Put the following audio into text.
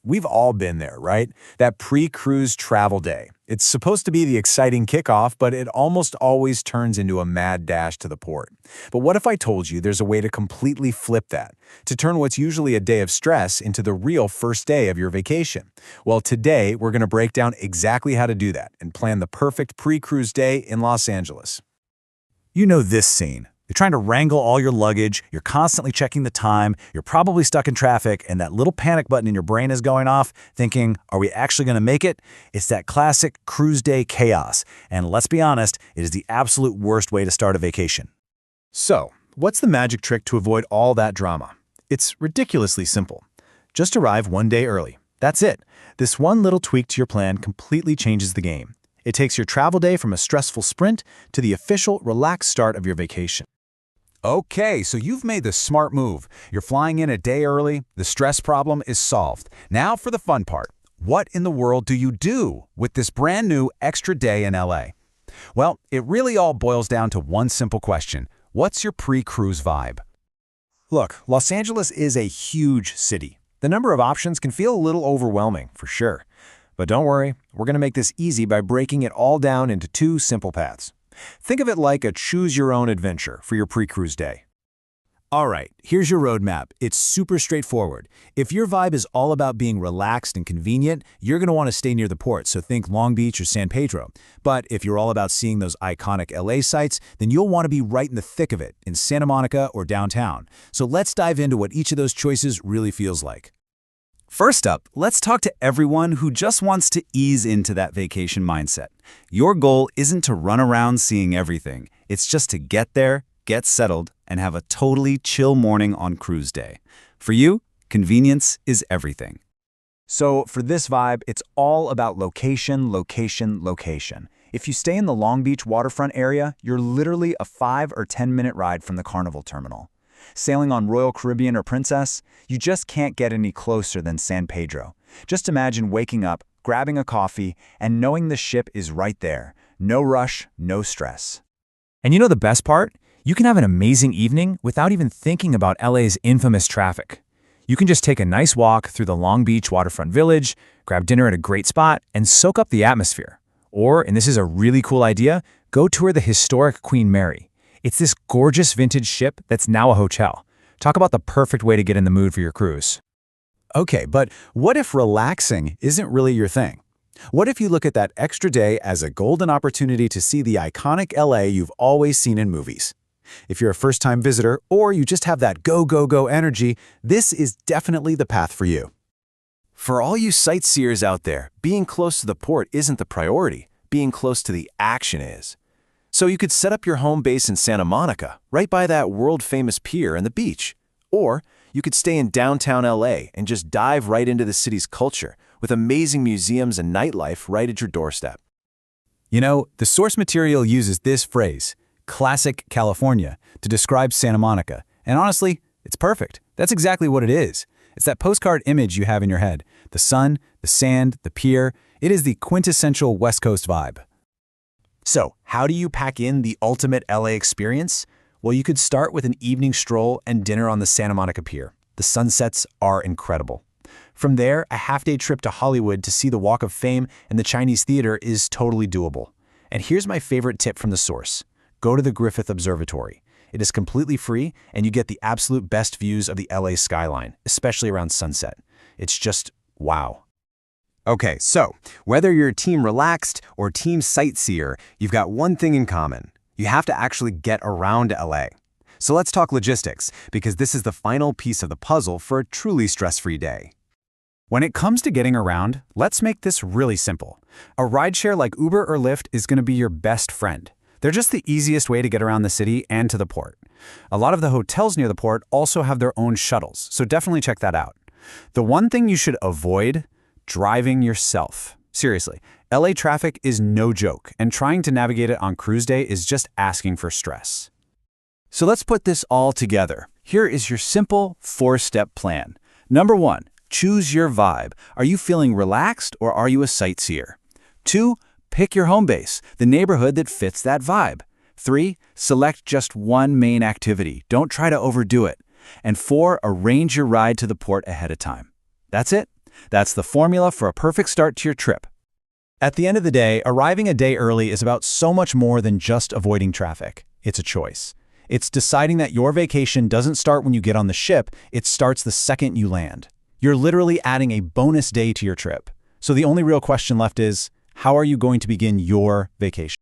We've all been there, right? That pre-cruise travel day. It's supposed to be the exciting kickoff, but it almost always turns into a mad dash to the port. But what if I told you there's a way to completely flip that? To turn what's usually a day of stress into the real first day of your vacation? Well, today we're going to break down exactly how to do that and plan the perfect pre-cruise day in Los Angeles. You know this scene. You're trying to wrangle all your luggage, you're constantly checking the time, you're probably stuck in traffic, and that little panic button in your brain is going off, thinking, are we actually going to make it? It's that classic cruise day chaos, and let's be honest, it is the absolute worst way to start a vacation. So, what's the magic trick to avoid all that drama? It's ridiculously simple. Just arrive one day early. That's it. This one little tweak to your plan completely changes the game. It takes your travel day from a stressful sprint to the official, relaxed start of your vacation. Okay, so you've made the smart move. You're flying in a day early, the stress problem is solved. Now for the fun part. What in the world do you do with this brand new extra day in LA? Well, it really all boils down to one simple question. What's your pre-cruise vibe? Look, Los Angeles is a huge city. The number of options can feel a little overwhelming, for sure. But don't worry, we're going to make this easy by breaking it all down into two simple paths. Think of it like a choose-your-own-adventure for your pre-cruise day. All right, here's your roadmap. It's super straightforward. If your vibe is all about being relaxed and convenient, you're going to want to stay near the port, so think Long Beach or San Pedro. But if you're all about seeing those iconic LA sites, then you'll want to be right in the thick of it, in Santa Monica or downtown. So let's dive into what each of those choices really feels like. First up, let's talk to everyone who just wants to ease into that vacation mindset. Your goal isn't to run around seeing everything. It's just to get there, get settled, and have a totally chill morning on cruise day. For you, convenience is everything. So for this vibe, it's all about location, location, location. If you stay in the Long Beach waterfront area, you're literally a 5 or 10-minute ride from the Carnival Terminal. Sailing on Royal Caribbean or Princess, you just can't get any closer than San Pedro. Just imagine waking up, grabbing a coffee, and knowing the ship is right there. No rush, no stress. And you know the best part? You can have an amazing evening without even thinking about LA's infamous traffic. You can just take a nice walk through the Long Beach waterfront village, grab dinner at a great spot, and soak up the atmosphere. Or, and this is a really cool idea, go tour the historic Queen Mary. It's this gorgeous vintage ship that's now a hotel. Talk about the perfect way to get in the mood for your cruise. Okay, but what if relaxing isn't really your thing? What if you look at that extra day as a golden opportunity to see the iconic LA you've always seen in movies? If you're a first-time visitor or you just have that go, go, go energy, this is definitely the path for you. For all you sightseers out there, being close to the port isn't the priority. Being close to the action is. So you could set up your home base in Santa Monica, right by that world-famous pier and the beach. Or you could stay in downtown LA and just dive right into the city's culture with amazing museums and nightlife right at your doorstep. You know, the source material uses this phrase, classic California, to describe Santa Monica. And honestly, it's perfect. That's exactly what it is. It's that postcard image you have in your head. The sun, the sand, the pier. It is the quintessential West Coast vibe. So, how do you pack in the ultimate LA experience? Well, you could start with an evening stroll and dinner on the Santa Monica Pier. The sunsets are incredible. From there, a half-day trip to Hollywood to see the Walk of Fame and the Chinese Theater is totally doable. And here's my favorite tip from the source. Go to the Griffith Observatory. It is completely free, and you get the absolute best views of the LA skyline, especially around sunset. It's just wow. Okay, so whether you're team relaxed or team sightseer, you've got one thing in common. You have to actually get around LA. So let's talk logistics, because this is the final piece of the puzzle for a truly stress-free day. When it comes to getting around, let's make this really simple. A rideshare like Uber or Lyft is going to be your best friend. They're just the easiest way to get around the city and to the port. A lot of the hotels near the port also have their own shuttles, so definitely check that out. The one thing you should avoid: driving yourself. Seriously, LA traffic is no joke, and trying to navigate it on cruise day is just asking for stress. So let's put this all together. Here is your simple 4-step plan. Number 1, choose your vibe. Are you feeling relaxed or are you a sightseer? 2, pick your home base, the neighborhood that fits that vibe. 3, select just one main activity. Don't try to overdo it. And 4, arrange your ride to the port ahead of time. That's it. That's the formula for a perfect start to your trip. At the end of the day, arriving a day early is about so much more than just avoiding traffic. It's a choice. It's deciding that your vacation doesn't start when you get on the ship, it starts the second you land. You're literally adding a bonus day to your trip. So the only real question left is, how are you going to begin your vacation?